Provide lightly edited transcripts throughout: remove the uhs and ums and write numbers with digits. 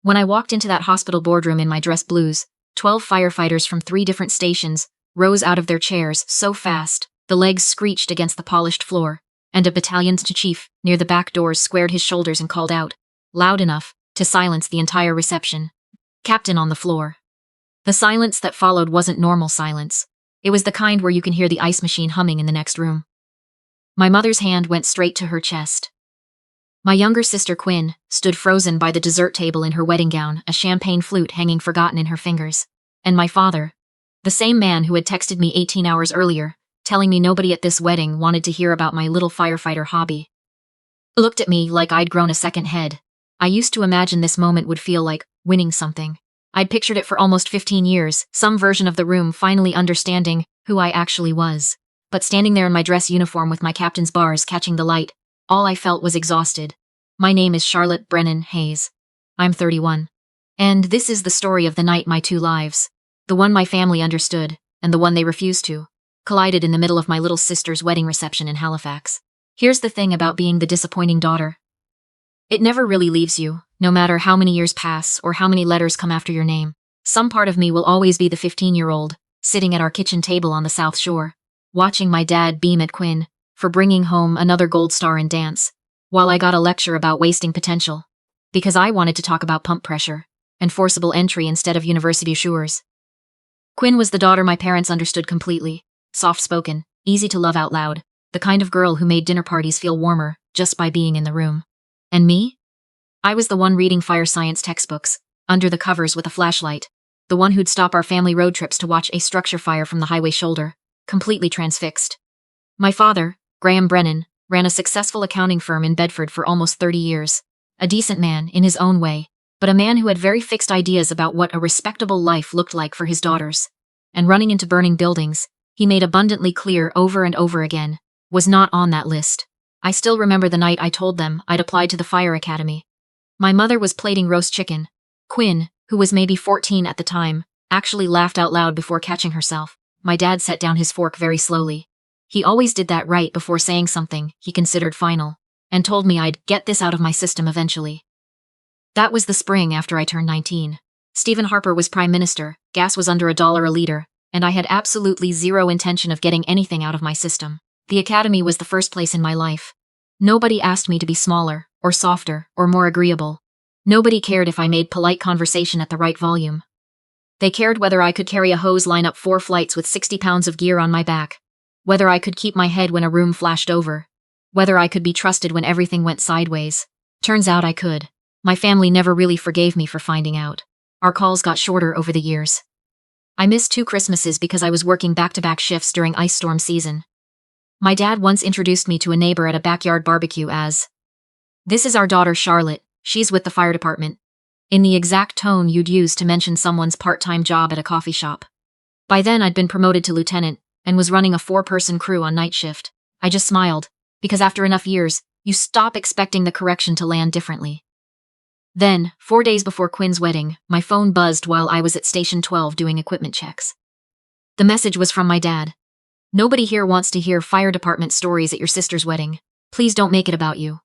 When I walked into that hospital boardroom in my dress blues, 12 firefighters from 3 different stations rose out of their chairs so fast, the legs screeched against the polished floor, and a battalion's chief near the back doors squared his shoulders and called out, loud enough to silence the entire reception, "Captain on the floor." The silence that followed wasn't normal silence. It was the kind where you can hear the ice machine humming in the next room. My mother's hand went straight to her chest. My younger sister Quinn stood frozen by the dessert table in her wedding gown, a champagne flute hanging forgotten in her fingers. And my father, the same man who had texted me 18 hours earlier, telling me nobody at this wedding wanted to hear about my little firefighter hobby, looked at me like I'd grown a second head. I used to imagine this moment would feel like winning something. I'd pictured it for almost 15 years, some version of the room finally understanding who I actually was. But standing there in my dress uniform with my captain's bars catching the light, all I felt was exhausted. My name is Charlotte Brennan Hayes. I'm 31. And this is the story of the night my 2 lives, the one my family understood, and the one they refused to, collided in the middle of my little sister's wedding reception in Halifax. Here's the thing about being the disappointing daughter. It never really leaves you, no matter how many years pass or how many letters come after your name. Some part of me will always be the 15-year-old, sitting at our kitchen table on the South Shore, watching my dad beam at Quinn for bringing home another gold star in dance, while I got a lecture about wasting potential, because I wanted to talk about pump pressure and forcible entry instead of university shures. Quinn was the daughter my parents understood completely, soft-spoken, easy to love out loud, the kind of girl who made dinner parties feel warmer just by being in the room. And me? I was the one reading fire science textbooks, under the covers with a flashlight, the one who'd stop our family road trips to watch a structure fire from the highway shoulder, completely transfixed. My father, Graham Brennan, ran a successful accounting firm in Bedford for almost 30 years. A decent man in his own way, but a man who had very fixed ideas about what a respectable life looked like for his daughters. And running into burning buildings, he made abundantly clear over and over again, was not on that list. I still remember the night I told them I'd applied to the fire academy. My mother was plating roast chicken. Quinn, who was maybe 14 at the time, actually laughed out loud before catching herself. My dad set down his fork very slowly. He always did that right before saying something he considered final, and told me I'd get this out of my system eventually. That was the spring after I turned 19. Stephen Harper was prime minister, gas was under $1 a liter, and I had absolutely zero intention of getting anything out of my system. The academy was the first place in my life. Nobody asked me to be smaller, or softer, or more agreeable. Nobody cared if I made polite conversation at the right volume. They cared whether I could carry a hose line up 4 flights with 60 pounds of gear on my back, whether I could keep my head when a room flashed over, whether I could be trusted when everything went sideways. Turns out I could. My family never really forgave me for finding out. Our calls got shorter over the years. I missed 2 Christmases because I was working back-to-back shifts during ice storm season. My dad once introduced me to a neighbor at a backyard barbecue as, "This is our daughter Charlotte, she's with the fire department," in the exact tone you'd use to mention someone's part-time job at a coffee shop. By then I'd been promoted to lieutenant, and was running a 4-person crew on night shift. I just smiled, because after enough years, you stop expecting the correction to land differently. Then, 4 days before Quinn's wedding, my phone buzzed while I was at Station 12 doing equipment checks. The message was from my dad. "Nobody here wants to hear fire department stories at your sister's wedding. Please don't make it about you."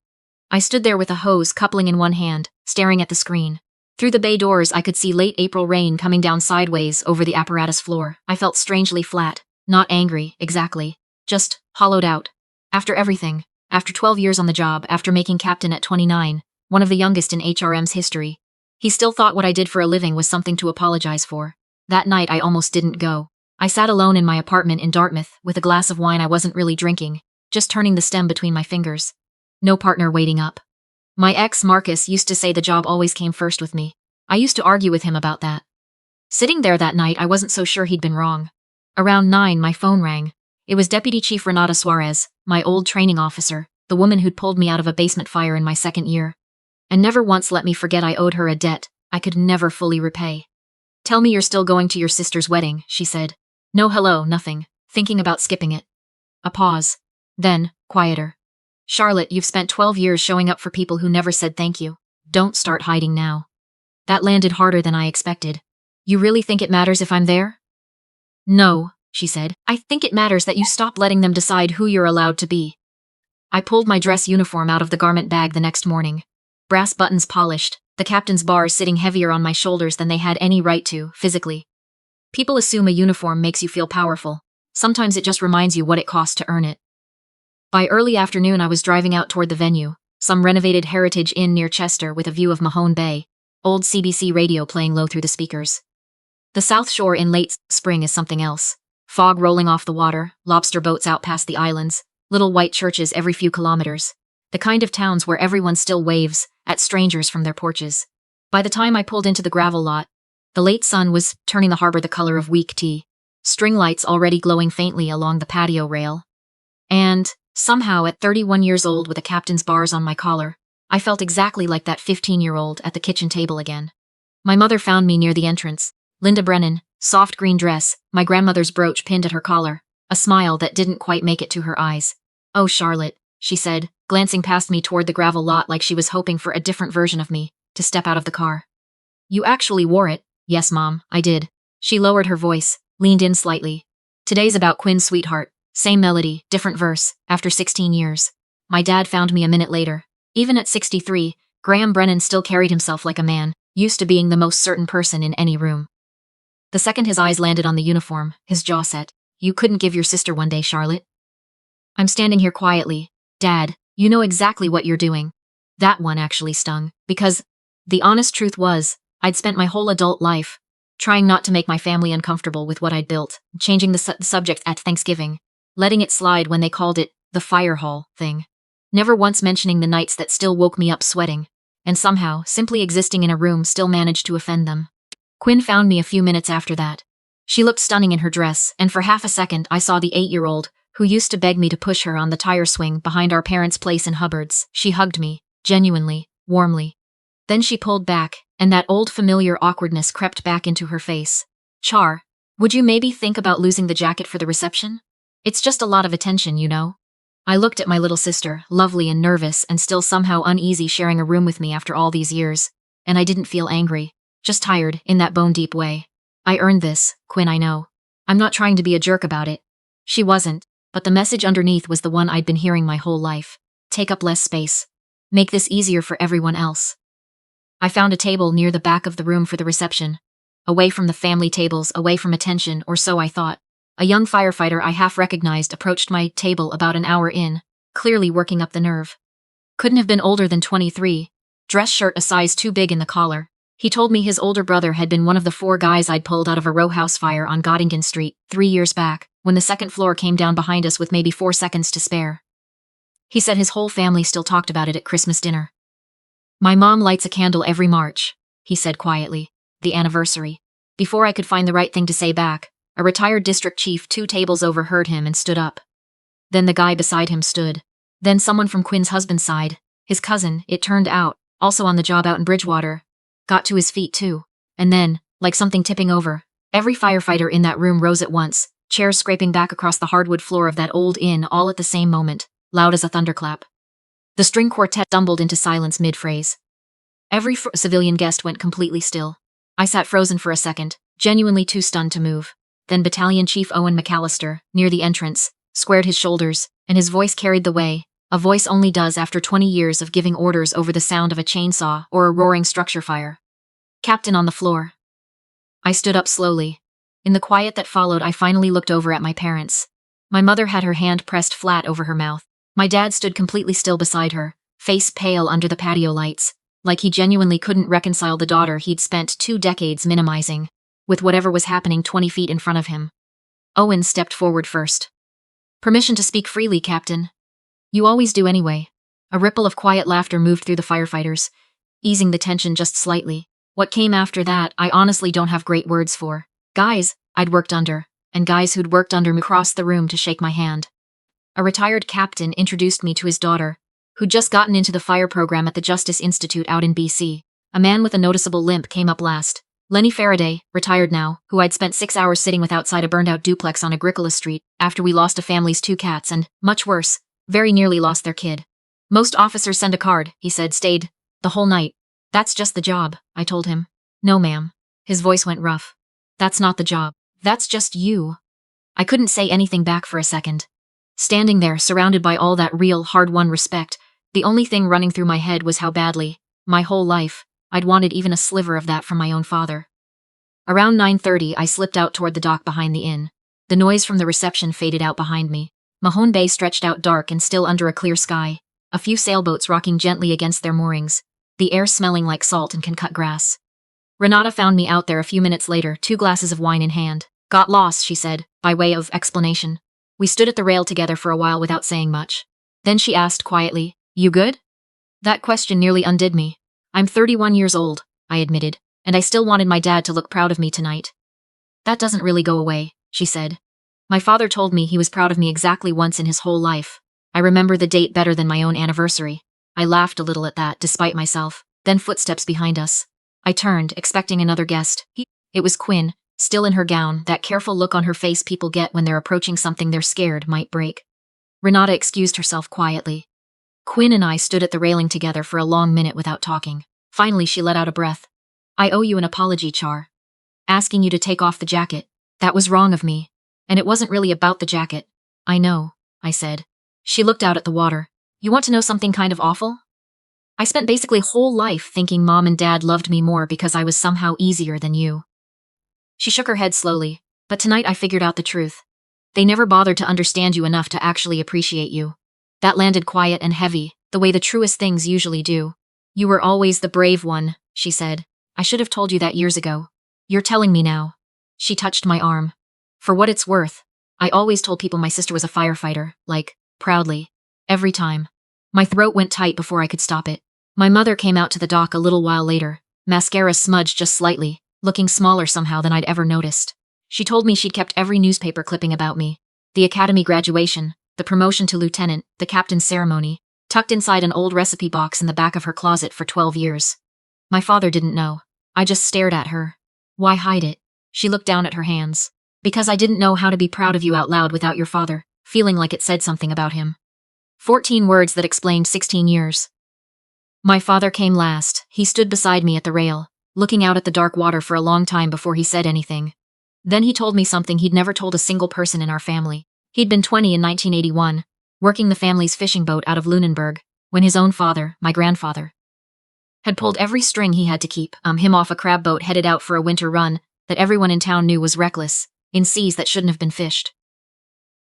I stood there with a hose coupling in one hand, staring at the screen. Through the bay doors I could see late April rain coming down sideways over the apparatus floor. I felt strangely flat. Not angry, exactly. Just hollowed out. After everything, after 12 years on the job, after making captain at 29, one of the youngest in HRM's history, he still thought what I did for a living was something to apologize for. That night I almost didn't go. I sat alone in my apartment in Dartmouth with a glass of wine I wasn't really drinking, just turning the stem between my fingers. No partner waiting up. My ex, Marcus, used to say the job always came first with me. I used to argue with him about that. Sitting there that night, I wasn't so sure he'd been wrong. Around 9, my phone rang. It was Deputy Chief Renata Suarez, my old training officer, the woman who'd pulled me out of a basement fire in my 2nd year. And never once let me forget I owed her a debt I could never fully repay. "Tell me you're still going to your sister's wedding," she said. No hello, nothing, thinking about skipping it. A pause. Then, quieter. "Charlotte, you've spent 12 years showing up for people who never said thank you. Don't start hiding now." That landed harder than I expected. "You really think it matters if I'm there?" "No," she said. "I think it matters that you stop letting them decide who you're allowed to be." I pulled my dress uniform out of the garment bag the next morning. brass buttons polished, the captain's bars sitting heavier on my shoulders than they had any right to, physically. People assume a uniform makes you feel powerful. Sometimes it just reminds you what it costs to earn it. By early afternoon I was driving out toward the venue, some renovated heritage inn near Chester with a view of Mahone Bay, old CBC radio playing low through the speakers. The South Shore in late spring is something else. Fog rolling off the water, lobster boats out past the islands, little white churches every few kilometers. The kind of towns where everyone still waves at strangers from their porches. By the time I pulled into the gravel lot, the late sun was turning the harbor the color of weak tea, string lights already glowing faintly along the patio rail. And, somehow at 31 years old with a captain's bars on my collar, I felt exactly like that 15-year-old at the kitchen table again. My mother found me near the entrance. Linda Brennan, soft green dress, my grandmother's brooch pinned at her collar, a smile that didn't quite make it to her eyes. "Oh, Charlotte," she said, glancing past me toward the gravel lot like she was hoping for a different version of me to step out of the car. "You actually wore it." "Yes, Mom, I did." She lowered her voice, leaned in slightly. "Today's about Quinn's sweetheart. Same melody, different verse, after 16 years. My dad found me a minute later. Even at 63, Graham Brennan still carried himself like a man, used to being the most certain person in any room." The second his eyes landed on the uniform, his jaw set. "You couldn't give your sister one day, Charlotte?" I'm standing here quietly. "Dad, you know exactly what you're doing." That one actually stung, because the honest truth was, I'd spent my whole adult life trying not to make my family uncomfortable with what I'd built, changing the subject at Thanksgiving, letting it slide when they called it the fire hall thing, never once mentioning the nights that still woke me up sweating, and somehow, simply existing in a room still managed to offend them. Quinn found me a few minutes after that. She looked stunning in her dress, and for half a second I saw the 8-year-old who used to beg me to push her on the tire swing behind our parents' place in Hubbard's. She hugged me, genuinely, warmly. Then she pulled back, and that old familiar awkwardness crept back into her face. "Char, would you maybe think about losing the jacket for the reception? It's just a lot of attention, you know." I looked at my little sister, lovely and nervous and still somehow uneasy sharing a room with me after all these years, and I didn't feel angry, just tired, in that bone-deep way. "I earned this, Quinn, I know. I'm not trying to be a jerk about it." She wasn't, but the message underneath was the one I'd been hearing my whole life. Take up less space. Make this easier for everyone else. I found a table near the back of the room for the reception. Away from the family tables, away from attention, or so I thought. A young firefighter I half recognized approached my table about an hour in, clearly working up the nerve. Couldn't have been older than 23. Dress shirt a size too big in the collar. He told me his older brother had been one of the 4 guys I'd pulled out of a row house fire on Gottingen Street 3 years back, when the second floor came down behind us with maybe 4 seconds to spare. He said his whole family still talked about it at Christmas dinner. "My mom lights a candle every March," he said quietly. "The anniversary." Before I could find the right thing to say back, a retired district chief 2 tables over heard him and stood up. Then the guy beside him stood. Then someone from Quinn's husband's side, his cousin, it turned out, also on the job out in Bridgewater, got to his feet too. And then, like something tipping over, every firefighter in that room rose at once, chairs scraping back across the hardwood floor of that old inn all at the same moment, loud as a thunderclap. The string quartet stumbled into silence mid-phrase. Every civilian guest went completely still. I sat frozen for a second, genuinely too stunned to move. Then Battalion Chief Owen McAllister, near the entrance, squared his shoulders, and his voice carried the way, a voice only does after 20 years of giving orders over the sound of a chainsaw or a roaring structure fire. "Captain on the floor." I stood up slowly. In the quiet that followed, I finally looked over at my parents. My mother had her hand pressed flat over her mouth. My dad stood completely still beside her, face pale under the patio lights, like he genuinely couldn't reconcile the daughter he'd spent 2 decades minimizing, with whatever was happening 20 feet in front of him. Owen stepped forward first. "Permission to speak freely, Captain." "You always do anyway." A ripple of quiet laughter moved through the firefighters, easing the tension just slightly. What came after that, I honestly don't have great words for. Guys I'd worked under, and guys who'd worked under me crossed the room to shake my hand. A retired captain introduced me to his daughter, who'd just gotten into the fire program at the Justice Institute out in BC. A man with a noticeable limp came up last. Lenny Faraday, retired now, who I'd spent 6 hours sitting with outside a burned-out duplex on Agricola Street after we lost a family's 2 cats and, much worse, very nearly lost their kid. "Most officers send a card," he said, "stayed the whole night." "That's just the job," I told him. "No, ma'am." His voice went rough. "That's not the job. That's just you." I couldn't say anything back for a second. Standing there, surrounded by all that real, hard-won respect, the only thing running through my head was how badly My whole life, I'd wanted even a sliver of that from my own father. Around 9:30, I slipped out toward the dock behind the inn. The noise from the reception faded out behind me. Mahone Bay stretched out dark and still under a clear sky, a few sailboats rocking gently against their moorings, the air smelling like salt and cut grass. Renata found me out there a few minutes later, 2 glasses of wine in hand. Got lost, she said, by way of explanation. We stood at the rail together for a while without saying much. Then she asked quietly, "You good?" That question nearly undid me. "I'm 31 years old," I admitted, "and I still wanted my dad to look proud of me tonight." "That doesn't really go away," she said. "My father told me he was proud of me exactly once in his whole life. I remember the date better than my own anniversary." I laughed a little at that, despite myself. Then footsteps behind us. I turned, expecting another guest. It was Quinn, still in her gown, that careful look on her face people get when they're approaching something they're scared might break. Renata excused herself quietly. Quinn and I stood at the railing together for a long minute without talking. Finally, she let out a breath. "I owe you an apology, Char. Asking you to take off the jacket. That was wrong of me. And it wasn't really about the jacket." "I know," I said. She looked out at the water. "You want to know something kind of awful? I spent basically whole life thinking Mom and Dad loved me more because I was somehow easier than you." She shook her head slowly, "But tonight I figured out the truth. They never bothered to understand you enough to actually appreciate you." That landed quiet and heavy, the way the truest things usually do. "You were always the brave one," she said. "I should have told you that years ago. You're telling me now." She touched my arm. "For what it's worth, I always told people my sister was a firefighter, like, proudly. Every time." My throat went tight before I could stop it. My mother came out to the dock a little while later, mascara smudged just slightly, looking smaller somehow than I'd ever noticed. She told me she'd kept every newspaper clipping about me. The academy graduation, the promotion to lieutenant, the captain's ceremony, tucked inside an old recipe box in the back of her closet for 12 years. My father didn't know. I just stared at her. "Why hide it?" She looked down at her hands. "Because I didn't know how to be proud of you out loud without your father, feeling like it said something about him." 14 words that explained 16 years. My father came last. He stood beside me at the rail, looking out at the dark water for a long time before he said anything. Then he told me something he'd never told a single person in our family. He'd been 20 in 1981, working the family's fishing boat out of Lunenburg, when his own father, my grandfather, had pulled every string he had to keep him off a crab boat headed out for a winter run that everyone in town knew was reckless, in seas that shouldn't have been fished.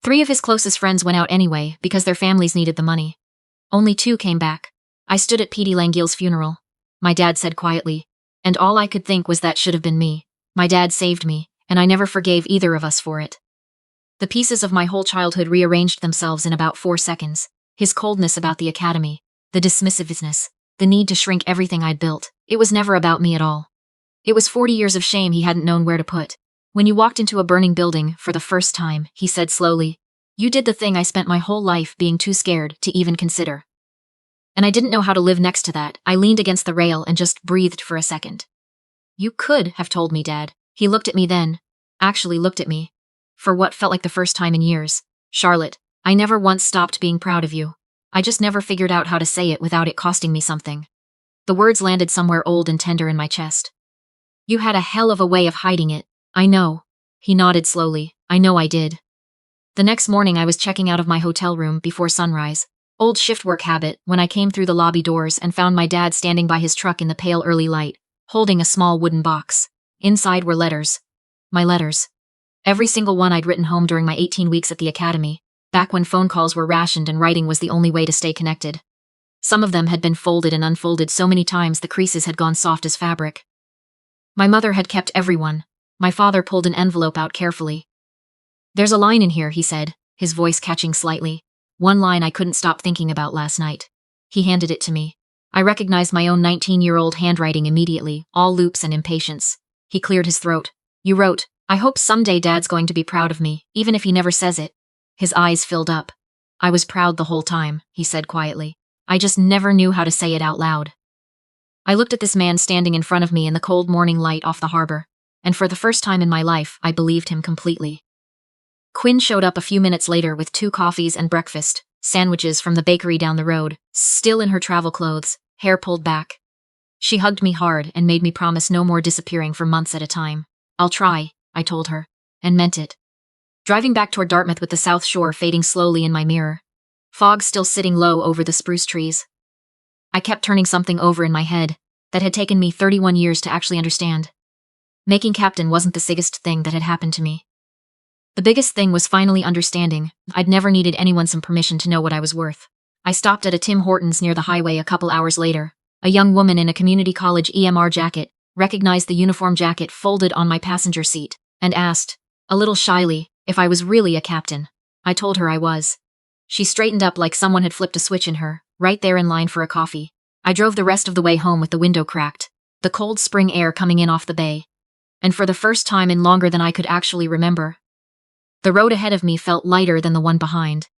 3 of his closest friends went out anyway because their families needed the money. Only 2 came back. I stood at Petey Langille's funeral. My dad said quietly, and all I could think was that should have been me. My dad saved me, and I never forgave either of us for it. The pieces of my whole childhood rearranged themselves in about 4 seconds. His coldness about the academy, the dismissiveness, the need to shrink everything I'd built. It was never about me at all. It was 40 years of shame he hadn't known where to put. "When you walked into a burning building for the first time," he said slowly, "you did the thing I spent my whole life being too scared to even consider. And I didn't know how to live next to that." I leaned against the rail and just breathed for a second. "You could have told me, Dad." He looked at me then. Actually looked at me. For what felt like the first time in years. "Charlotte, I never once stopped being proud of you. I just never figured out how to say it without it costing me something." The words landed somewhere old and tender in my chest. "You had a hell of a way of hiding it." "I know." He nodded slowly. "I know I did." The next morning I was checking out of my hotel room before sunrise. Old shift work habit, when I came through the lobby doors and found my dad standing by his truck in the pale early light, holding a small wooden box. Inside were letters. My letters. Every single one I'd written home during my 18 weeks at the academy, back when phone calls were rationed and writing was the only way to stay connected. Some of them had been folded and unfolded so many times the creases had gone soft as fabric. My mother had kept every one. My father pulled an envelope out carefully. "There's a line in here," he said, his voice catching slightly. "One line I couldn't stop thinking about last night." He handed it to me. I recognized my own 19-year-old handwriting immediately, all loops and impatience. He cleared his throat. "You wrote, 'I hope someday Dad's going to be proud of me, even if he never says it.'" His eyes filled up. "I was proud the whole time," he said quietly. "I just never knew how to say it out loud." I looked at this man standing in front of me in the cold morning light off the harbor, and for the first time in my life, I believed him completely. Quinn showed up a few minutes later with 2 coffees and breakfast, sandwiches from the bakery down the road, still in her travel clothes, hair pulled back. She hugged me hard and made me promise no more disappearing for months at a time. "I'll try," I told her, and meant it. Driving back toward Dartmouth with the South Shore fading slowly in my mirror. Fog still sitting low over the spruce trees. I kept turning something over in my head that had taken me 31 years to actually understand. Making captain wasn't the biggest thing that had happened to me. The biggest thing was finally understanding I'd never needed anyone's permission to know what I was worth. I stopped at a Tim Hortons near the highway a couple hours later. A young woman in a community college EMR jacket recognized the uniform jacket folded on my passenger seat and asked, a little shyly, if I was really a captain. I told her I was. She straightened up like someone had flipped a switch in her, right there in line for a coffee. I drove the rest of the way home with the window cracked, the cold spring air coming in off the bay. And for the first time in longer than I could actually remember, the road ahead of me felt lighter than the one behind.